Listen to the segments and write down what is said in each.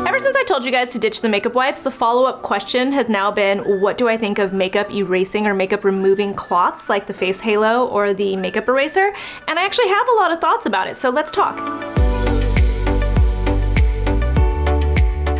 Ever since I told you guys to ditch the makeup wipes, the follow-up question has now been, what do I think of makeup erasing or makeup removing cloths like the face halo or the makeup eraser? And I actually have a lot of thoughts about it, so let's talk.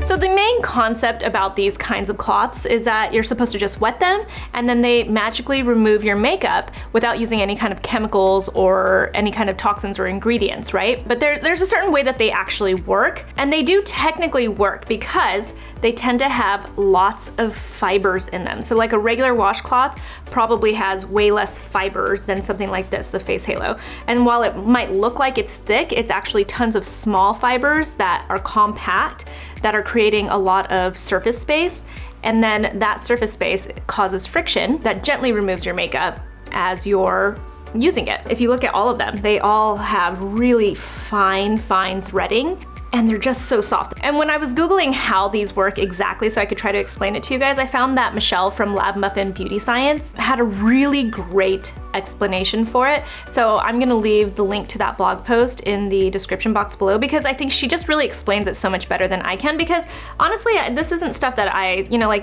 So the main concept about these kinds of cloths is that you're supposed to just wet them and then they magically remove your makeup without using any kind of chemicals or any kind of toxins or ingredients, right? But there's a certain way that they actually work, and they do technically work because they tend to have lots of fibers in them. So like a regular washcloth probably has way less fibers than something like this, the face halo. And while it might look like it's thick, it's actually tons of small fibers that are compact, that are creating a lot of surface space, and then that surface space causes friction that gently removes your makeup as you're using it. If you look at all of them, they all have really fine threading, and they're just so soft. And when I was Googling how these work exactly so I could try to explain it to you guys, I found that Michelle from Lab Muffin Beauty Science had a really great explanation for it. So I'm gonna leave the link to that blog post in the description box below, because I think she just really explains it so much better than I can, because honestly, this isn't stuff that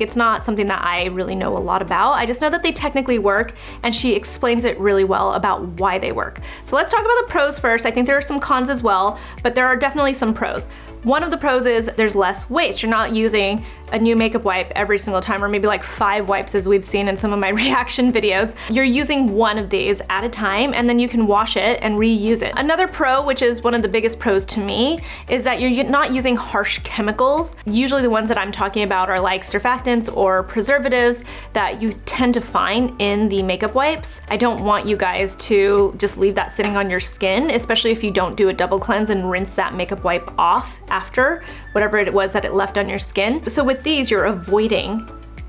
it's not something that I really know a lot about. I just know that they technically work, and she explains it really well about why they work. So let's talk about the pros first. I think there are some cons as well, but there are definitely some pros. One of the pros is there's less waste. You're not using a new makeup wipe every single time, or maybe like 5 wipes as we've seen in some of my reaction videos. You're using one of these at a time, and then you can wash it and reuse it. Another pro, which is one of the biggest pros to me, is that you're not using harsh chemicals. Usually the ones that I'm talking about are like surfactants or preservatives that you tend to find in the makeup wipes. I don't want you guys to just leave that sitting on your skin, especially if you don't do a double cleanse and rinse that makeup wipe off after whatever it was that it left on your skin. So with these, you're avoiding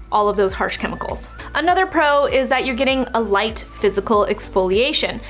all of those harsh chemicals. Another pro is that you're getting a light physical exfoliation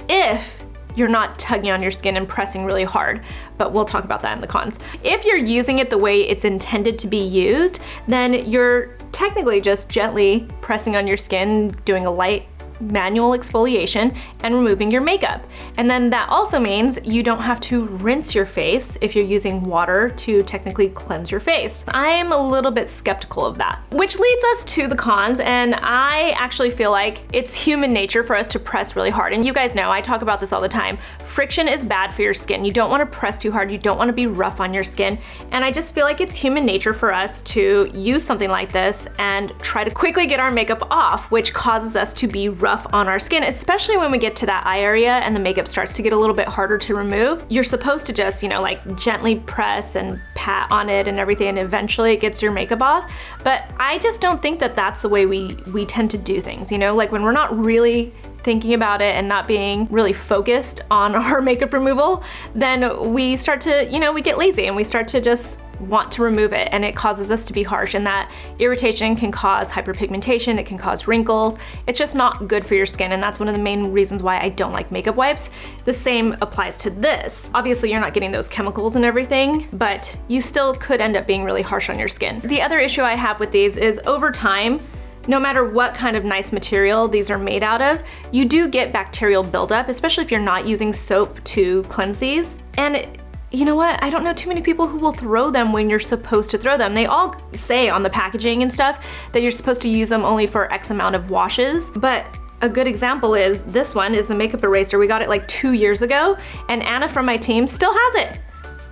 if you're not tugging on your skin and pressing really hard, but we'll talk about that in the cons. If you're using it the way it's intended to be used, then you're technically just gently pressing on your skin, doing a light manual exfoliation and removing your makeup. And then that also means you don't have to rinse your face if you're using water to technically cleanse your face. I am a little bit skeptical of that. Which leads us to the cons, and I actually feel like it's human nature for us to press really hard. And you guys know, I talk about this all the time. Friction is bad for your skin. You don't want to press too hard. You don't want to be rough on your skin. And I just feel like it's human nature for us to use something like this and try to quickly get our makeup off, which causes us to be rough on our skin, especially when we get to that eye area and the makeup starts to get a little bit harder to remove. You're supposed to just, like gently press and pat on it and everything, and eventually it gets your makeup off. But I just don't think that that's the way we tend to do things, like when we're not really thinking about it and not being really focused on our makeup removal, then we start to, we get lazy and we start to just want to remove it, and it causes us to be harsh, and that irritation can cause hyperpigmentation, it can cause wrinkles. It's just not good for your skin, and that's one of the main reasons why I don't like makeup wipes. The same applies to this. Obviously, you're not getting those chemicals and everything, but you still could end up being really harsh on your skin. The other issue I have with these is over time, no matter what kind of nice material these are made out of, you do get bacterial buildup, especially if you're not using soap to cleanse these. And you know what? I don't know too many people who will throw them when you're supposed to throw them. They all say on the packaging and stuff that you're supposed to use them only for X amount of washes, but a good example is this one is the makeup eraser. We got it like 2 years ago, and Anna from my team still has it.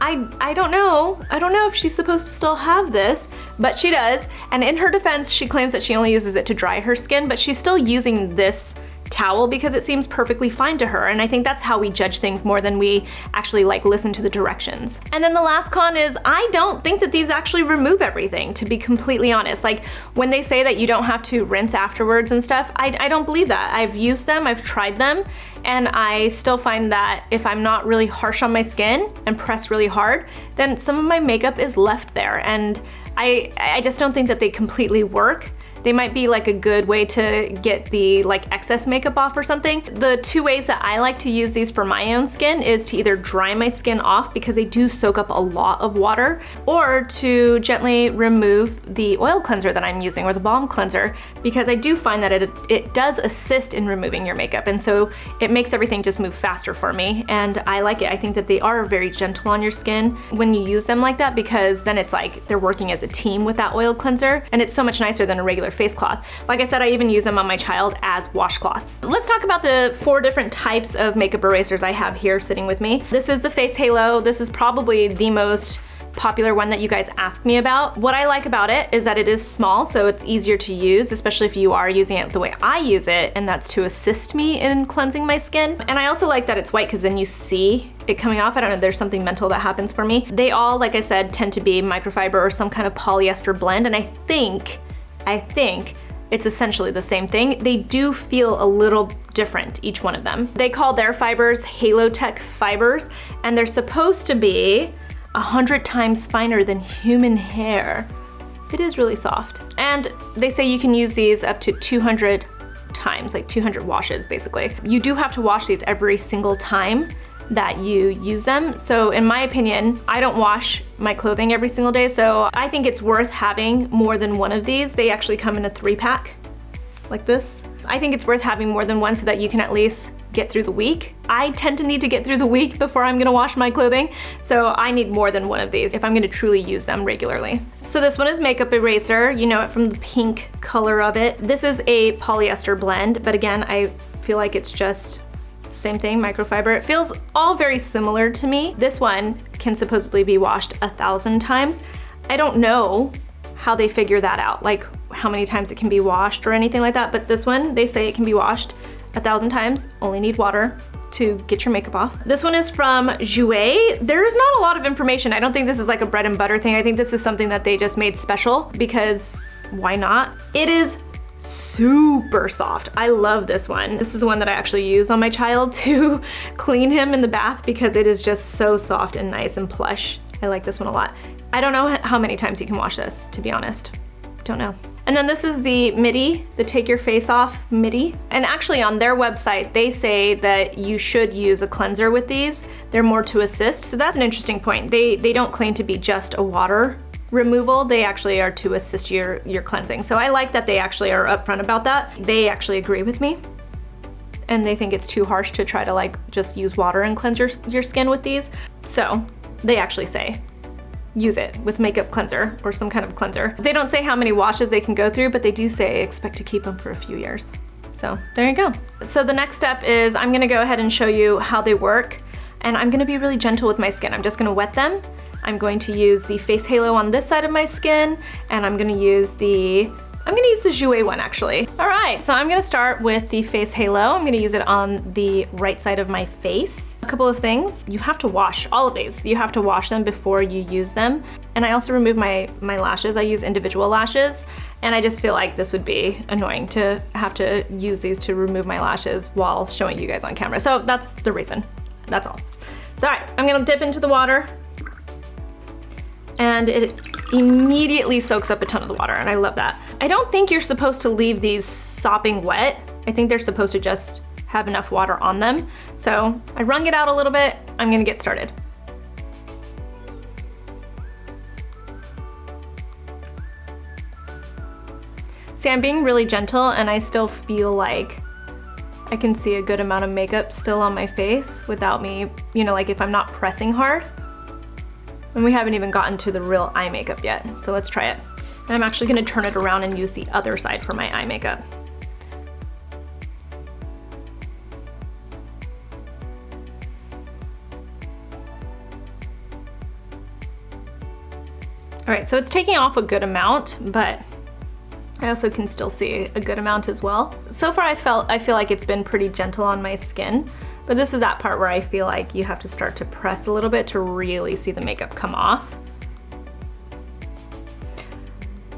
I don't know if she's supposed to still have this, but she does. And in her defense, she claims that she only uses it to dry her skin, but she's still using this towel because it seems perfectly fine to her. And I think that's how we judge things more than we actually listen to the directions. And then the last con is I don't think that these actually remove everything, to be completely honest. Like when they say that you don't have to rinse afterwards and stuff, I don't believe that. I've used them, I've tried them, and I still find that if I'm not really harsh on my skin and press really hard, then some of my makeup is left there. And I just don't think that they completely work. They might be like a good way to get the like excess makeup off or something. The two ways that I like to use these for my own skin is to either dry my skin off because they do soak up a lot of water, or to gently remove the oil cleanser that I'm using or the balm cleanser, because I do find that it does assist in removing your makeup, and so it makes everything just move faster for me, and I like it. I think that they are very gentle on your skin when you use them like that, because then it's like they're working as a team with that oil cleanser, and it's so much nicer than a regular face cloth. Like I said, I even use them on my child as washcloths. Let's talk about the 4 different types of makeup erasers I have here sitting with me. This is the Face Halo. This is probably the most popular one that you guys ask me about. What I like about it is that it is small, so it's easier to use, especially if you are using it the way I use it, and that's to assist me in cleansing my skin. And I also like that it's white because then you see it coming off. I don't know, there's something mental that happens for me. They all, like I said, tend to be microfiber or some kind of polyester blend, and I think it's essentially the same thing. They do feel a little different, each one of them. They call their fibers Halotech fibers, and they're supposed to be 100 times finer than human hair. It is really soft. And they say you can use these up to 200 times, like 200 washes basically. You do have to wash these every single time that you use them. So in my opinion, I don't wash my clothing every single day, so I think it's worth having more than one of these. They actually come in a 3-pack like this. I think it's worth having more than one so that you can at least get through the week. I tend to need to get through the week before I'm gonna wash my clothing, so I need more than one of these if I'm gonna truly use them regularly. So this one is Makeup Eraser. You know it from the pink color of it. This is a polyester blend, but again, I feel like it's just same thing, microfiber. It feels all very similar to me. This one can supposedly be washed 1,000 times. I don't know how they figure that out, like how many times it can be washed or anything like that, but this one, they say it can be washed 1,000 times, only need water to get your makeup off. This one is from Jouer. There's not a lot of information. I don't think this is like a bread and butter thing. I think this is something that they just made special because why not? It is super soft. I love this one. This is the one that I actually use on my child to clean him in the bath because it is just so soft and nice and plush. I like this one a lot. I don't know how many times you can wash this, to be honest. Don't know. And then this is the midi, the Take Your Face Off midi. And actually on their website, they say that you should use a cleanser with these. They're more to assist, so that's an interesting point. They don't claim to be just a water removal, they actually are to assist your cleansing. So I like that they actually are upfront about that. They actually agree with me. And they think it's too harsh to try to like just use water and cleanse your skin with these. So they actually say, use it with makeup cleanser or some kind of cleanser. They don't say how many washes they can go through, but they do say expect to keep them for a few years. So there you go. So the next step is I'm gonna go ahead and show you how they work, and I'm gonna be really gentle with my skin. I'm just gonna wet them. I'm going to use the Face Halo on this side of my skin, and I'm gonna use the Jouer one actually. All right, so I'm gonna start with the Face Halo. I'm gonna use it on the right side of my face. A couple of things. You have to wash all of these. You have to wash them before you use them. And I also remove my lashes. I use individual lashes, and I just feel like this would be annoying to have to use these to remove my lashes while showing you guys on camera. So that's the reason, that's all. So all right, I'm gonna dip into the water, and it immediately soaks up a ton of the water, and I love that. I don't think you're supposed to leave these sopping wet. I think they're supposed to just have enough water on them. So I wrung it out a little bit. I'm gonna get started. See, I'm being really gentle, and I still feel like I can see a good amount of makeup still on my face without me, you know, like if I'm not pressing hard. And we haven't even gotten to the real eye makeup yet, so let's try it. And I'm actually gonna turn it around and use the other side for my eye makeup. All right, so it's taking off a good amount, but I also can still see a good amount as well. So far I feel like it's been pretty gentle on my skin, but this is that part where I feel like you have to start to press a little bit to really see the makeup come off.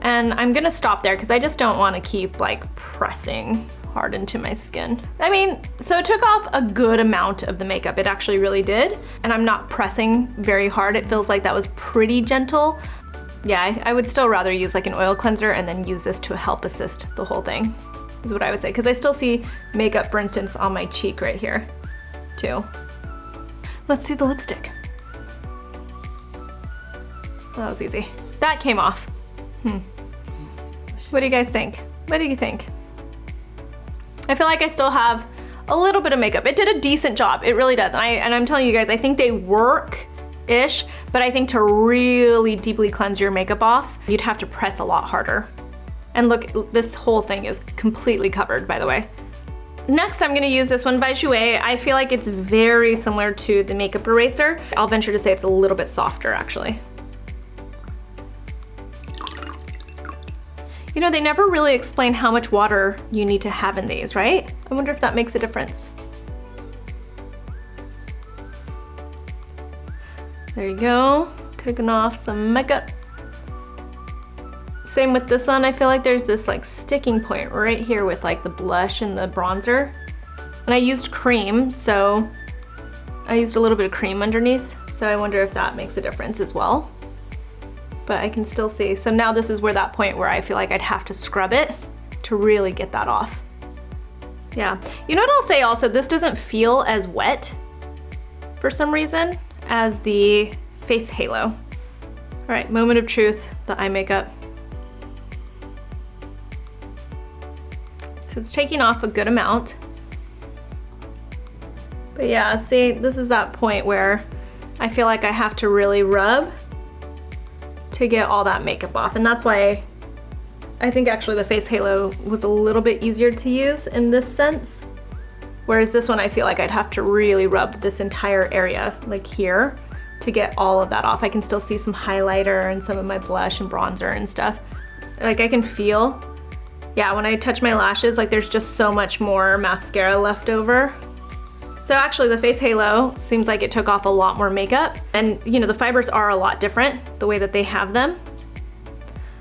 And I'm gonna stop there because I just don't want to keep like pressing hard into my skin. I mean, so it took off a good amount of the makeup. It actually really did. And I'm not pressing very hard. It feels like that was pretty gentle. Yeah, I would still rather use like an oil cleanser and then use this to help assist the whole thing, is what I would say. Because I still see makeup, for instance, on my cheek right here, too. Let's see the lipstick. Oh, that was easy. That came off. What do you guys think? What do you think? I feel like I still have a little bit of makeup. It did a decent job, it really does. And I'm telling you guys, I think they work-ish, but I think to really deeply cleanse your makeup off, you'd have to press a lot harder. And look, this whole thing is completely covered, by the way. Next, I'm gonna use this one by Jouer. I feel like it's very similar to the makeup eraser. I'll venture to say it's a little bit softer, actually. You know, they never really explain how much water you need to have in these, right? I wonder if that makes a difference. There you go, taking off some makeup. Same with this one, I feel like there's this like sticking point right here with like the blush and the bronzer. And I used cream, so I used a little bit of cream underneath, so I wonder if that makes a difference as well. But I can still see. So now this is where that point where I feel like I'd have to scrub it to really get that off. Yeah, you know what I'll say also, this doesn't feel as wet for some reason as the face halo. All right, moment of truth, the eye makeup. So it's taking off a good amount. But yeah, see, this is that point where I feel like I have to really rub to get all that makeup off. And that's why I think actually the face halo was a little bit easier to use in this sense. Whereas this one, I feel like I'd have to really rub this entire area, like here, to get all of that off. I can still see some highlighter and some of my blush and bronzer and stuff. Like I can feel, yeah, when I touch my lashes, like there's just so much more mascara left over. So actually the face halo seems like it took off a lot more makeup, and you know, the fibers are a lot different the way that they have them.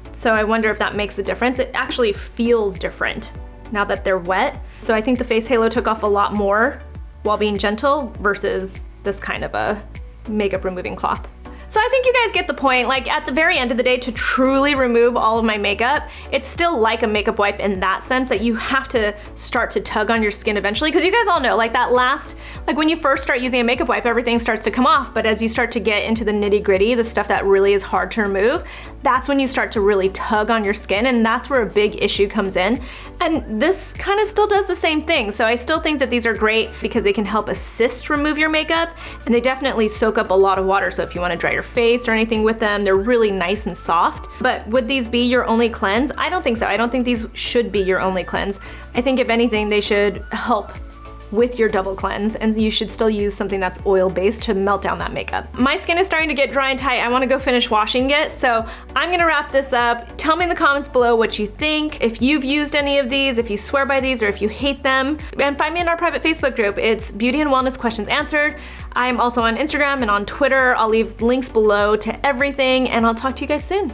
So I wonder if that makes a difference. It actually feels different now that they're wet. So I think the face halo took off a lot more while being gentle versus this kind of a makeup removing cloth. So I think you guys get the point. Like at the very end of the day, to truly remove all of my makeup, it's still like a makeup wipe in that sense that you have to start to tug on your skin eventually. Because you guys all know, like that last, like when you first start using a makeup wipe, everything starts to come off. But as you start to get into the nitty gritty, the stuff that really is hard to remove, that's when you start to really tug on your skin, and that's where a big issue comes in. And this kind of still does the same thing. So I still think that these are great because they can help assist remove your makeup, and they definitely soak up a lot of water. So if you want to dry your face or anything with them, they're really nice and soft. But would these be your only cleanse? I don't think so. I don't think these should be your only cleanse. I think if anything, they should help with your double cleanse, and you should still use something that's oil-based to melt down that makeup. My skin is starting to get dry and tight. I wanna go finish washing it, so I'm gonna wrap this up. Tell me in the comments below what you think, if you've used any of these, if you swear by these, or if you hate them. And find me in our private Facebook group. It's Beauty and Wellness Questions Answered. I'm also on Instagram and on Twitter. I'll leave links below to everything, and I'll talk to you guys soon.